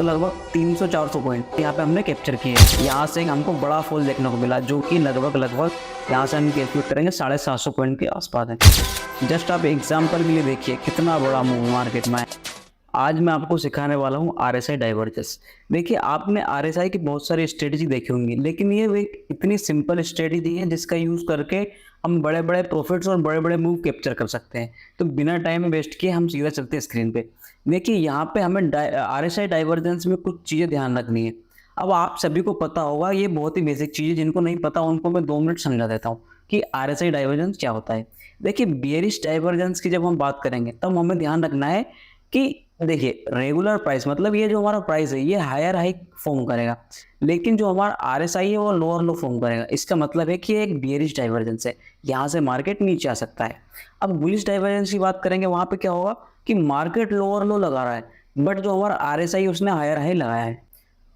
तो लगभग 300-400 पॉइंट यहाँ पे हमने कैप्चर किए। यहाँ से हमको बड़ा फॉल देखने को मिला जो कि लगभग यहाँ से हम कैलकुलेट करेंगे 750 पॉइंट के आसपास है। जस्ट आप एग्जाम्पल के लिए देखिए कितना बड़ा मूव मार्केट में है। आज मैं आपको सिखाने वाला हूँ RSI डाइवर्जेंस। देखिए आपने RSI की बहुत सारी स्ट्रेटजी देखी होंगी, लेकिन ये एक इतनी सिंपल स्ट्रेटजी है जिसका यूज़ करके हम बड़े बड़े प्रॉफिट्स और बड़े बड़े मूव कैप्चर कर सकते हैं। तो बिना टाइम वेस्ट किए हम सीधा चलते हैं स्क्रीन पे। देखिए यहाँ पे हमें RSI डाइवर्जेंस में कुछ चीज़ें ध्यान रखनी है। अब आप सभी को पता होगा, ये बहुत ही बेसिक चीज़ है, जिनको नहीं पता उनको मैं 2 मिनट समझा देता हूँ कि RSI डाइवर्जेंस क्या होता है। देखिए बेयरिश डाइवर्जेंस की जब हम बात करेंगे तब हमें ध्यान रखना है कि देखिए रेगुलर प्राइस मतलब ये जो हमारा प्राइस है ये हायर हाई फॉर्म करेगा, लेकिन जो हमारा RSI है वो लोअर लो फॉर्म करेगा। इसका मतलब है कि एक बियरिश डाइवर्जेंस है, यहाँ से मार्केट नीचे आ सकता है। अब बुलिश डाइवर्जेंस की बात करेंगे, वहाँ पे क्या होगा कि मार्केट लोअर लो लगा रहा है बट जो हमारा RSI उसने हायर हाई लगाया है,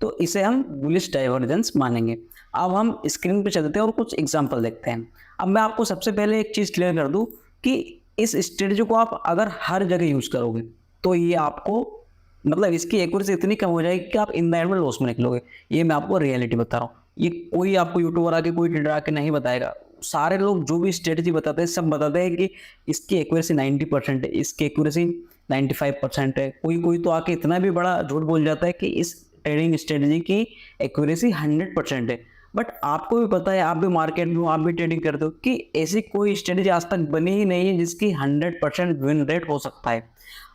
तो इसे हम बुलिश डाइवर्जेंस मानेंगे। अब हम स्क्रीन पे चलते हैं और कुछ एग्जांपल देखते हैं। अब मैं आपको सबसे पहले एक चीज़ क्लियर कर दूं कि इस स्ट्रेटजी को आप अगर हर जगह यूज़ करोगे तो ये आपको मतलब इसकी एक्यूरेसी इतनी कम हो जाएगी कि आप इन द एंड में लॉस में निकलोगे। ये मैं आपको रियलिटी बता रहा हूँ, ये कोई आपको यूट्यूबर आके कोई ट्रेडर आके नहीं बताएगा। सारे लोग जो भी स्ट्रेटजी बताते हैं सब बताते हैं कि इसकी एक्यूरेसी 90% है, इसकी एक्यूरेसी 95% है। कोई तो आके इतना भी बड़ा झूठ बोल जाता है कि इस ट्रेडिंग स्ट्रेटजी की एक्यूरेसी 100% है। बट आपको भी पता है, आप भी मार्केट में हो, आप भी ट्रेडिंग करते हो, कि ऐसी कोई स्ट्रेटजी आज तक बनी ही नहीं है जिसकी 100% विन रेट हो सकता है।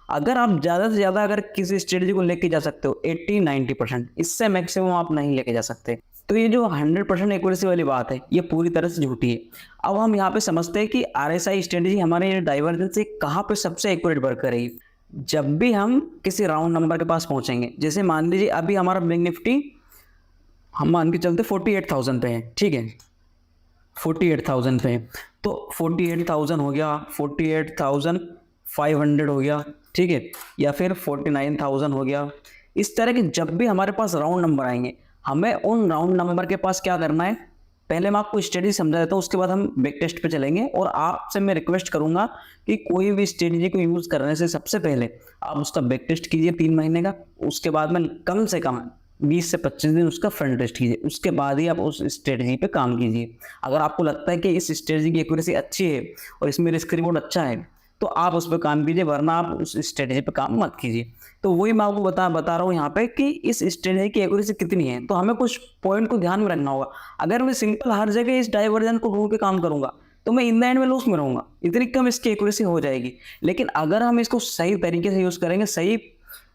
अगर आप ज़्यादा से ज़्यादा अगर किसी स्ट्रेटजी को लेके जा सकते हो 80-90%, इससे मैक्सिमम आप नहीं लेके जा सकते। तो ये जो 100% एक्यूरेसी वाली बात है ये पूरी तरह से झूठी है। अब हम यहाँ पे समझते हैं कि RSI स्ट्रेटजी हमारे डाइवर्जेंस से कहाँ पे सबसे एक्यूरेट वर्क करेगी। जब भी हम किसी राउंड नंबर के पास पहुंचेंगे, जैसे मान लीजिए अभी हमारा बैंक निफ्टी हम मान के चलते 48,000 पे है, ठीक है, 48,000 पे है। तो 48,000 हो गया, 48,500 हो गया, ठीक है, या फिर 49,000 हो गया। इस तरह के जब भी हमारे पास राउंड नंबर आएंगे, हमें उन राउंड नंबर के पास क्या करना है, पहले मैं आपको स्ट्रेटजी समझा देता हूँ, उसके बाद हम बैक टेस्ट पे चलेंगे। और आपसे मैं रिक्वेस्ट करूंगा कि कोई भी स्ट्रेटजी को यूज़ करने से सबसे पहले आप उसका बैक टेस्ट कीजिए 3 महीने का। उसके बाद में कम से कम 20 से 25 दिन उसका फ्रंट टेस्ट कीजिए, उसके बाद ही आप उस स्ट्रेटजी पे काम कीजिए। अगर आपको लगता है कि इस स्ट्रेटजी की एक्यूरेसी अच्छी है और इसमें रिस्क रिवॉर्ड अच्छा है तो आप उस पर काम कीजिए, वरना आप उस स्ट्रेटजी पे काम मत कीजिए। तो वही मैं आपको बता रहा हूँ यहाँ पे कि इस स्ट्रेटजी की एक्यूरेसी कितनी है। तो हमें कुछ पॉइंट को ध्यान में रखना होगा। अगर मैं सिंपल हर जगह इस डाइवर्जन को ढूंढ के काम करूंगा तो मैं इन द एंड में लॉस में रहूंगा, इतनी कम इसकी एक्यूरेसी हो जाएगी। लेकिन अगर हम इसको सही तरीके से यूज़ करेंगे, सही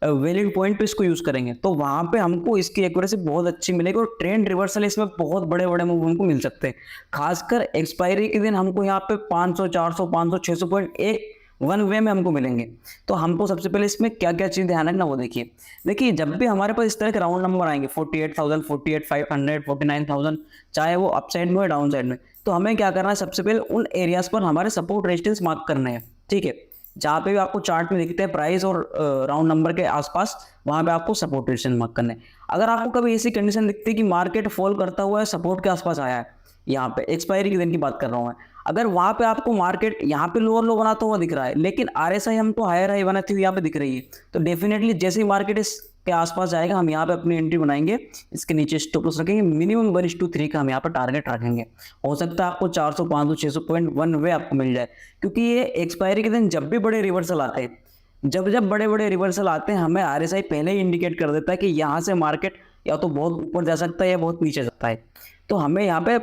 वैलिड पॉइंट पे इसको यूज़ करेंगे, तो वहाँ पे हमको इसकी एक्यूरेसी बहुत अच्छी मिलेगी और ट्रेंड रिवर्सल इसमें बहुत बड़े बड़े मूव हमको मिल सकते हैं। खासकर एक्सपायरी के दिन हमको यहाँ पे 500, 400, 500, 600 पॉइंट एक वन वे में हमको मिलेंगे। तो हमको सबसे पहले इसमें क्या क्या चीज़ ध्यान रखना वो देखिए जब भी हमारे पास इस तरह के राउंड नंबर आएंगे 48,000, 48,500, 49,000, चाहे वो अप साइड में हो डाउन साइड में, तो हमें क्या करना है, सबसे पहले उन एरियाज पर हमारे सपोर्ट रेजिस्टेंस मार्क करने हैं, ठीक है। जहाँ पे भी आपको चार्ट में दिखते हैं प्राइस और राउंड नंबर के आसपास, वहाँ पे आपको सपोर्ट रेजिस्टेंस मार्क करने हैं। अगर आपको कभी ऐसी कंडीशन दिखती है कि मार्केट फॉल करता हुआ है सपोर्ट के आसपास आया है, यहाँ पे एक्सपायरी के दिन की बात कर रहा हूँ मैं, अगर वहाँ पे आपको मार्केट यहाँ पे लोअर लो बनाता हुआ दिख रहा है लेकिन RSI हमको हायर हाई बनाती हुई यहाँ पे दिख रही है, तो डेफिनेटली जैसे ही मार्केट इसके आसपास जाएगा हम यहाँ पे अपनी एंट्री बनाएंगे, इसके नीचे स्टॉप लॉस रखेंगे, मिनिमम 1:3 का हम यहाँ पर टारगेट रखेंगे। हो सकता है आपको 400, 500, 600 पॉइंट वन वे आपको मिल जाए, क्योंकि ये एक्सपायरी के दिन जब भी बड़े रिवर्सल आते हैं, जब बड़े बड़े रिवर्सल आते हैं, हमें RSI पहले ही इंडिकेट कर देता है कि यहाँ से मार्केट या तो बहुत ऊपर जा सकता है या बहुत नीचे जा सकता है। तो हमें यहाँ पे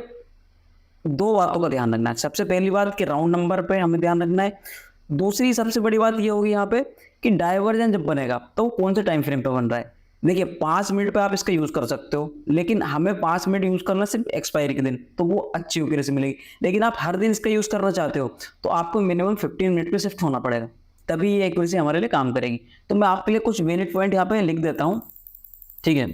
2 बातों का ध्यान रखना है। सबसे पहली बात कि राउंड नंबर पे हमें ध्यान रखना है। दूसरी सबसे बड़ी बात ये होगी यहाँ पे कि डाइवर्जन जब बनेगा तो वो कौन से टाइम फ्रेम पे बन रहा है। देखिए 5 मिनट पे आप इसका यूज़ कर सकते हो, लेकिन हमें 5 मिनट यूज़ करना सिर्फ एक्सपायरी के दिन, तो वो अच्छी एक्यूरेसी मिलेगी। लेकिन आप हर दिन इसका यूज़ करना चाहते हो तो आपको मिनिमम 15 मिनट पे शिफ्ट होना पड़ेगा, तभी ये एक्यूरेसी हमारे लिए काम करेगी। तो मैं आपके लिए कुछ वैलिड पॉइंट यहाँ पे लिख देता हूँ, ठीक है।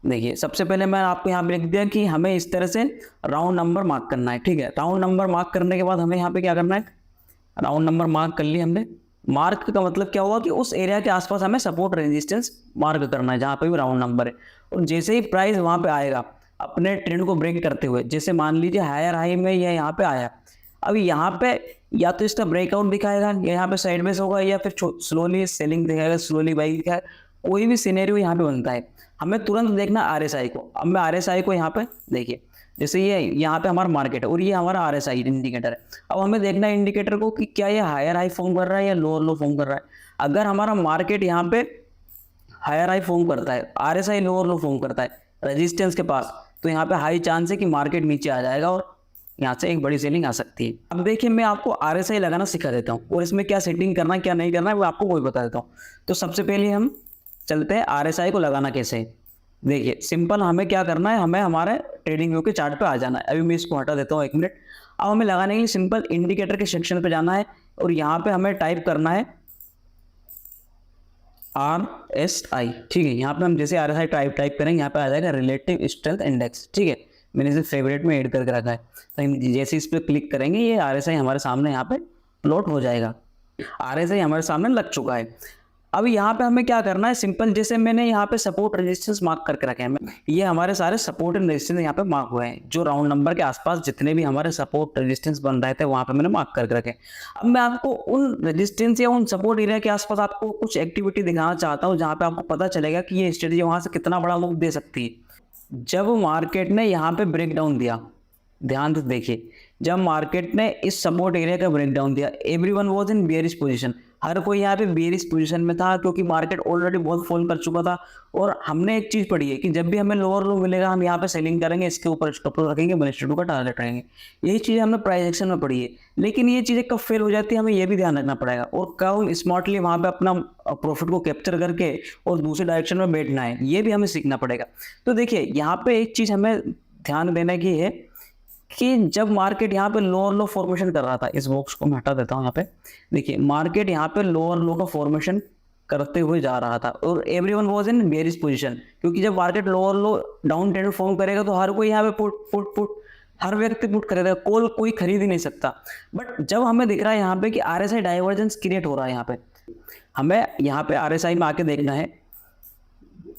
देखिए सबसे पहले मैं आपको यहाँ पे लिख दिया कि हमें इस तरह से राउंड नंबर मार्क करना है, ठीक है। राउंड नंबर मार्क करने के बाद हमें यहाँ पे क्या करना है, राउंड नंबर मार्क कर लिया हमने। मार्क का मतलब क्या हुआ कि उस एरिया के आसपास हमें सपोर्ट रेजिस्टेंस मार्क करना है जहाँ पे भी राउंड नंबर है। और जैसे ही प्राइस वहाँ पे आएगा अपने ट्रेंड को ब्रेक करते हुए, जैसे मान लीजिए हायर हाई में यह यहाँ पे आया, अब यहाँ पे या तो इसका ब्रेकआउट दिखाएगा या यहाँ पे साइडवेज होगा, या फिर स्लोली सेलिंग दिखाएगा, स्लोली बाइंग दिखाएगा, कोई भी सिनेरियो यहाँ पे बनता है। हमें तुरंत देखना आरएसआई को। अब मैं आरएसआई को यहाँ पे देखिए, जैसे ये यहाँ पे हमारा मार्केट है और ये हमारा आरएसआई इंडिकेटर है। अब हमें देखना है इंडिकेटर को कि क्या ये हायर हाई फॉर्म कर रहा है या लोअर लो फॉर्म कर रहा है। अगर हमारा मार्केट यहाँ पे हायर हाई फॉर्म करता है, आरएसआई लोअर लो फॉर्म करता है रेजिस्टेंस के पास, तो यहाँ पे हाई चांस है कि मार्केट नीचे आ जाएगा और यहाँ से एक बड़ी सेलिंग आ सकती है। अब देखिए मैं आपको आरएसआई लगाना सिखा देता हूँ और इसमें क्या सेटिंग करना है क्या नहीं करना है वो आपको वही बता देता हूँ। तो सबसे पहले हम चलते हैं आरएसआई को लगाना कैसे है। देखिए सिंपल, हमें क्या करना है, हमें हमारे ट्रेडिंग व्यू के चार्ट पे आ जाना है। अभी मैं इसको हटा देता हूँ 1 मिनट। अब हमें लगाने के लिए सिंपल इंडिकेटर के सेक्शन पे जाना है और यहाँ पे हमें टाइप करना है RSI। ठीक है, यहाँ पे हम जैसे RSI टाइप करेंगे, यहाँ पे आ जाएगा रिलेटिव स्ट्रेंथ इंडेक्स। ठीक है, मैंने इसे फेवरेट में ऐड करके रखा है। तो हम जैसे इस पर क्लिक करेंगे ये RSI हमारे सामने यहाँ पे प्लॉट हो जाएगा। RSI हमारे सामने लग चुका है। अब यहाँ पे हमें क्या करना है, सिंपल जैसे मैंने यहाँ पे सपोर्ट रेजिस्टेंस मार्क करके रखे हैं, ये हमारे सारे सपोर्ट एंड रेजिस्टेंस यहाँ पे मार्क हुए हैं। जो राउंड नंबर के आसपास जितने भी हमारे सपोर्ट रेजिस्टेंस बन रहे थे वहाँ पे मैंने मार्क करके रखे। अब मैं आपको उन रेजिस्टेंस या उन सपोर्ट एरिया के आसपास आपको कुछ एक्टिविटी दिखाना चाहता हूँ जहाँ पे आपको पता चलेगा कि ये स्ट्रेटेजी वहाँ से कितना बड़ा मूव दे सकती है। जब मार्केट ने यहाँ पे ब्रेक डाउन दिया, ध्यान से देखिए, जब मार्केट ने इस सपोर्ट एरिया का ब्रेकडाउन दिया, everyone was in bearish position, हर कोई यहाँ पे बेयरिश पोजीशन में था क्योंकि मार्केट ऑलरेडी बहुत फॉल कर चुका था। और हमने एक चीज पढ़ी है कि जब भी हमें लोअर लो मिलेगा हम यहाँ पे सेलिंग करेंगे, इसके ऊपर स्टॉप लॉस रखेंगे, मनी टू का टारगेट रखेंगे। यही चीज हमने प्राइस एक्शन में पढ़ी है। लेकिन ये चीजें कब फेल हो जाती है हमें ये भी ध्यान रखना पड़ेगा, और कब स्मार्टली वहाँ पे अपना प्रॉफिट को कैप्चर करके और दूसरे डायरेक्शन में बैठना है, ये भी हमें सीखना पड़ेगा। तो देखिए यहाँ पे एक चीज हमें ध्यान देने की है कि जब मार्केट यहाँ पे लोअर लो फॉर्मेशन कर रहा था, इस बॉक्स को मैं हटा देता हूँ यहाँ पे, देखिए मार्केट यहाँ पे लोअर लो का फॉर्मेशन करते हुए जा रहा था और everyone was in bearish position, क्योंकि जब मार्केट लोअर लो डाउन ट्रेंड फॉर्म करेगा तो हर कोई यहाँ पे पुट हर व्यक्ति पुट करेगा, कॉल कोई खरीद ही नहीं सकता। बट जब हमें दिख रहा है यहाँ पे कि RSI डाइवर्जेंस क्रिएट हो रहा है, यहाँ पे हमें यहाँ पे RSI में आके देखना है।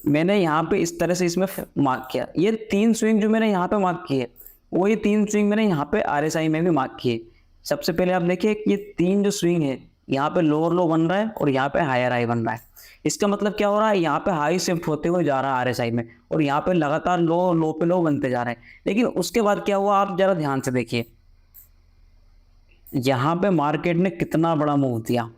मैंने यहाँ पे इस तरह से इसमें मार्क किया, ये 3 स्विंग जो मैंने यहाँ पे मार्क किए वही 3 स्विंग मैंने यहाँ पे RSI में भी मार्क किए। सबसे पहले आप देखिए कि ये 3 जो स्विंग है, यहाँ पे लोअर लो बन रहा है और यहाँ पे हायर हाई बन रहा है। इसका मतलब क्या हो रहा है, यहाँ पे हाई शिफ्ट होते हुए जा रहा है RSI में और यहाँ पे लगातार लो पे लो बनते जा रहे हैं। लेकिन उसके बाद क्या हुआ आप जरा ध्यान से देखिए, यहाँ पे मार्केट ने कितना बड़ा मूव दिया,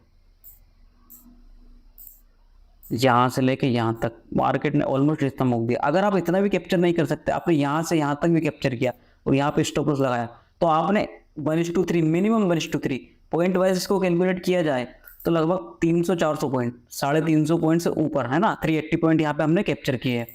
यहाँ से लेके यहाँ तक मार्केट ने ऑलमोस्ट इतना मूव दिया। अगर आप इतना भी कैप्चर नहीं कर सकते, आपने यहाँ से यहाँ तक भी कैप्चर किया और यहाँ पे स्टॉप लॉस लगाया, तो आपने 1:3 मिनिमम 1:3 पॉइंट वाइज इसको कैलकुलेट किया जाए तो लगभग 300-400 पॉइंट, 350 पॉइंट से ऊपर है ना, 380 पॉइंट यहाँ पे हमने कैप्चर किए हैं।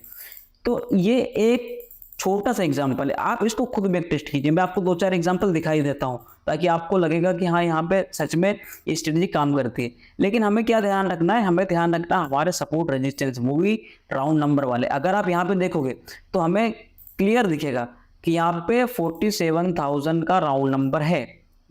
तो ये एक छोटा सा एग्जाम्पल है, आप इसको खुद बैक टेस्ट कीजिए। मैं आपको 2-4 एग्जाम्पल दिखाई देता हूँ ताकि आपको लगेगा कि हाँ यहाँ पे सच में ये स्ट्रेटेजी काम करती है। लेकिन हमें क्या ध्यान रखना है, हमें ध्यान रखना है हमारे support resistance movie round number वाले। अगर आप यहाँ पे देखोगे तो हमें क्लियर दिखेगा कि यहाँ पे 47,000 का राउंड नंबर है।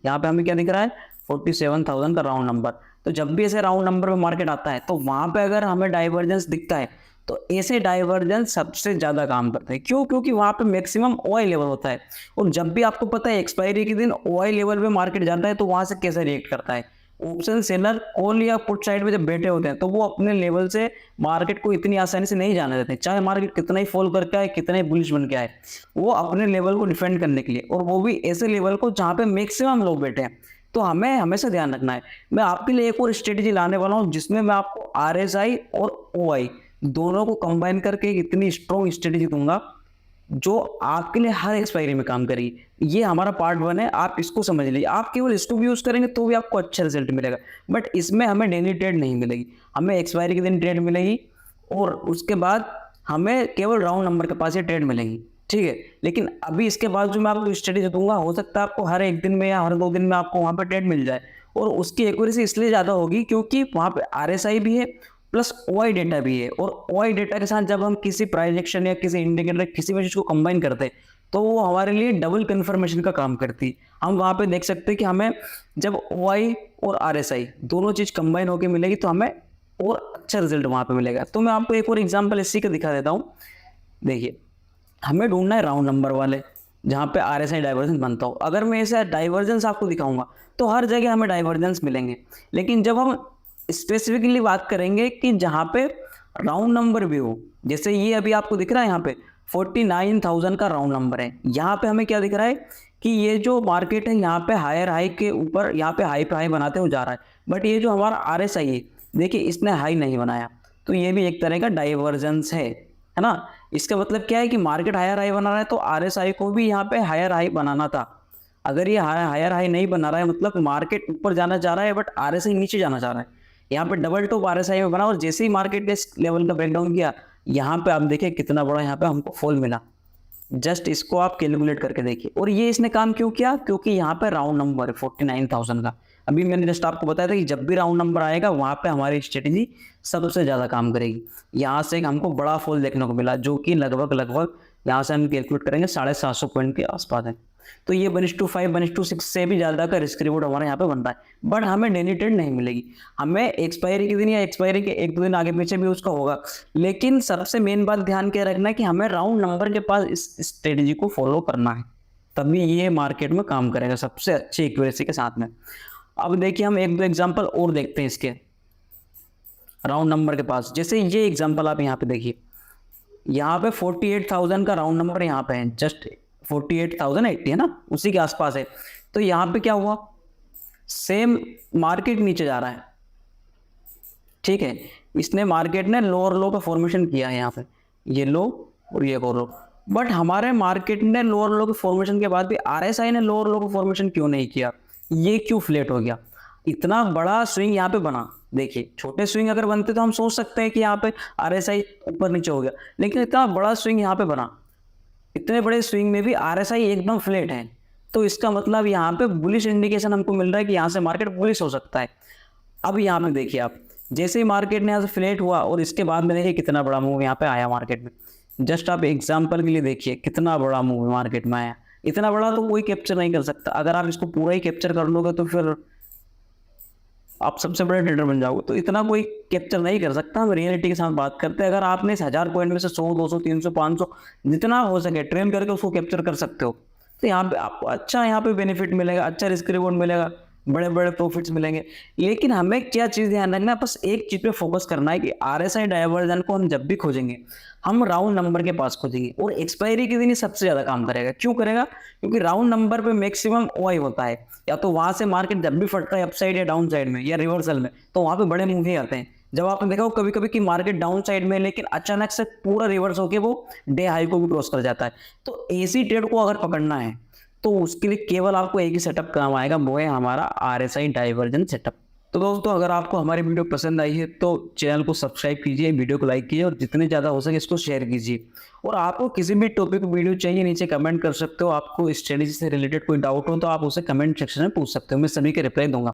यहाँ पे हमें क्या दिख रहा है, 47,000 का राउंड नंबर। तो जब भी ऐसे राउंड नंबर पे मार्केट आता है तो वहां पे अगर हमें डाइवर्जेंस दिखता है तो ऐसे डाइवर्जेंस सबसे ज्यादा काम करते हैं। क्यों? क्योंकि वहां पे मैक्सिमम OI लेवल होता है, और जब भी आपको पता है एक्सपायरी के दिन OI लेवल पे मार्केट जाता है तो वहां से कैसे रिएक्ट करता है। ऑप्शन सेलर कॉल या पुट साइड में जब बैठे होते हैं तो वो अपने लेवल से मार्केट को इतनी आसानी से नहीं जाने देते, चाहे मार्केट कितना ही फॉल करके आए, कितना ही बुलिश बन के आए, वो अपने लेवल को डिफेंड करने के लिए, और वो भी ऐसे लेवल को जहाँ पे मैक्सिमम लोग बैठे हैं। तो हमें हमेशा ध्यान रखना है। मैं आपके लिए एक और स्ट्रेटेजी लाने वाला हूँ जिसमें मैं आपको RSI और OI दोनों को कंबाइन करके एक इतनी स्ट्रॉन्ग स्ट्रेटेजी दूंगा जो आपके लिए हर एक्सपायरी में काम करेगी। ये हमारा पार्ट 1 है, आप इसको समझ लीजिए। आप केवल इसको भी यूज करेंगे तो भी आपको अच्छा रिजल्ट मिलेगा, बट इसमें हमें डेली ट्रेड नहीं मिलेगी, हमें एक्सपायरी के दिन ट्रेड मिलेगी और उसके बाद हमें केवल राउंड नंबर के पास ये ट्रेड मिलेगी। ठीक है, लेकिन अभी इसके बाद जो मैं आपको स्ट्रेटेजी दूंगा, हो सकता है आपको हर एक दिन में या हर 2 दिन में आपको वहाँ पर ट्रेड मिल जाए, और उसकी एक्यूरेसी इसलिए ज़्यादा होगी क्योंकि वहाँ पे RSI भी है प्लस OI डेटा भी है, और OI डेटा के साथ जब हम किसी प्राइस एक्शन या किसी इंडिकेटर किसी भी चीज़ को कंबाइन करते हैं तो वो हमारे लिए डबल कन्फर्मेशन का काम करती है। हम वहाँ पे देख सकते हैं कि हमें जब OI और RSI दोनों चीज़ कंबाइन होकर मिलेगी तो हमें और अच्छा रिजल्ट वहाँ पे मिलेगा। तो मैं आपको एक और एग्जाम्पल इसी का दिखा देता हूँ। देखिए, हमें ढूंढना है राउंड नंबर वाले, जहाँ पे RSI डाइवर्जेंस बनता हो। अगर मैं ऐसा डाइवर्जेंस आपको दिखाऊंगा तो हर जगह हमें डाइवर्जेंस मिलेंगे, लेकिन जब हम स्पेसिफिकली बात करेंगे कि जहाँ पे राउंड नंबर भी हो, जैसे ये अभी आपको दिख रहा है यहाँ पे 49,000 का राउंड नंबर है, यहाँ पे हमें क्या दिख रहा है कि ये जो मार्केट है यहाँ पे हायर हाई के ऊपर यहाँ पे हाई पे हाई बनाते हुए जा रहा है, बट ये जो हमारा RSI है देखिए इसने हाई नहीं बनाया, तो ये भी एक तरह का डाइवर्जेंस है ना। इसका मतलब क्या है कि मार्केट हायर हाई बना रहा है तो RSI को भी यहाँ पे हायर हाई बनाना था। अगर ये हायर हाई नहीं बना रहा है मतलब मार्केट ऊपर जाना चाह रहा है बट RSI नीचे जाना चाह रहा है। यहाँ पे डबल टॉप RSI में बना और जैसे ही मार्केट के इस लेवल का ब्रेकडाउन किया, यहाँ पे आप देखिए कितना बड़ा यहाँ पे हमको फॉल मिला। जस्ट इसको आप कैलकुलेट करके देखिए। और ये इसने काम क्यों किया, क्योंकि यहाँ पे राउंड नंबर है 49,000 का। अभी मैंने जस्ट आपको बताया था कि जब भी राउंड नंबर आएगा वहाँ पे हमारी स्ट्रेटेजी सबसे ज़्यादा काम करेगी। यहाँ से हमको बड़ा फॉल देखने को मिला जो कि लगभग यहाँ से हम कैलकुलेट करेंगे 750 पॉइंट के आसपास है। तो ये 1:5 1:6 से भी ज़्यादा का रिस्क रिवॉर्ड हमारे यहाँ पे बन रहा है, बट हमें डेली ट्रेड नहीं मिलेगी। हमें एक्सपायरी के दिन या एक्सपायरी के 1-2 दिन आगे पीछे भी उसका होगा, लेकिन सबसे मेन बात ध्यान के रखना है कि हमें राउंड नंबर के पास इस स्ट्रेटेजी को फॉलो करना है, तभी ये मार्केट में काम करेगा सबसे अच्छी एक्यूरेसी के साथ में। अब देखिए हम 1-2 एग्जाम्पल और देखते हैं इसके राउंड नंबर के पास। जैसे ये एग्जाम्पल आप यहाँ पे देखिए, यहाँ पे 48,000 का राउंड नंबर यहाँ पे है, जस्ट 48,080 है ना, उसी के आसपास है। तो यहाँ पे क्या हुआ, सेम मार्केट नीचे जा रहा है, ठीक है। इसने मार्केट ने लोअर लो का फॉर्मेशन किया है यहाँ पे, ये लो और ये लो, बट हमारे मार्केट ने लोअर लो के फॉर्मेशन के बाद भी RSI ने लोअर लो का फॉर्मेशन क्यों नहीं किया, ये क्यों फ्लैट हो गया। इतना बड़ा स्विंग यहाँ पे बना, देखिए छोटे स्विंग अगर बनते तो हम सोच सकते हैं कि यहाँ पे RSI ऊपर नीचे हो गया, लेकिन इतना बड़ा स्विंग यहाँ पे बना, इतने बड़े स्विंग में भी RSI एकदम फ्लैट है। तो इसका मतलब यहाँ पे बुलिश इंडिकेशन हमको मिल रहा है कि यहाँ से मार्केट बुलिश हो सकता है। अब यहाँ पे देखिए आप, जैसे ही मार्केट ने यहाँ से फ्लैट हुआ और इसके बाद में देखिए कितना बड़ा मूव यहाँ पे आया मार्केट में। जस्ट आप एग्जाम्पल के लिए देखिए कितना बड़ा मूव मार्केट में आया, इतना बड़ा तो कोई कैप्चर नहीं कर सकता। अगर आप इसको पूरा ही कैप्चर कर लोगे तो फिर आप सबसे बड़े ट्रेडर बन जाओगे, तो इतना कोई कैप्चर नहीं कर सकता। हम रियलिटी के साथ बात करते हैं, अगर आपने इस 1000 पॉइंट में से 100 200 300 500 जितना हो सके ट्रेन करके उसको कैप्चर कर सकते हो, तो यहाँ पे आपको अच्छा यहाँ पे बेनिफिट मिलेगा, अच्छा रिस्क रिवॉर्ड मिलेगा, बड़े बड़े प्रॉफिट्स मिलेंगे। लेकिन हमें क्या चीज़ ध्यान रखना है, बस एक चीज़ पे फोकस करना है कि RSI डाइवर्जन को हम जब भी खोजेंगे हम राउंड नंबर के पास खोजेंगे, और एक्सपायरी के दिन ही सबसे ज़्यादा काम करेगा। क्यों करेगा, क्योंकि राउंड नंबर पे मैक्सिमम OI होता है, या तो वहाँ से मार्केट जब भी फटता है अपसाइड या डाउन साइड में या रिवर्सल में, तो वहाँ पे बड़े मूव ही आते हैं। जब आपने देखा हो कभी कभी कि मार्केट डाउन साइड में लेकिन अचानक से पूरा रिवर्स होकर वो डे हाई को भी क्रॉस कर जाता है। तो ऐसी ट्रेड को अगर पकड़ना है तो उसके लिए केवल आपको एक ही सेटअप काम आएगा, वो है हमारा RSI डाइवर्जन सेटअप। तो दोस्तों अगर आपको हमारी वीडियो पसंद आई है तो चैनल को सब्सक्राइब कीजिए, वीडियो को लाइक कीजिए और जितने ज़्यादा हो सके इसको शेयर कीजिए। और आपको किसी भी टॉपिक वीडियो चाहिए नीचे कमेंट कर सकते हो। आपको स्ट्रेटेजी से रिलेटेड कोई डाउट हो तो आप उसे कमेंट सेक्शन में पूछ सकते हो, मैं सभी के रिप्लाई दूंगा।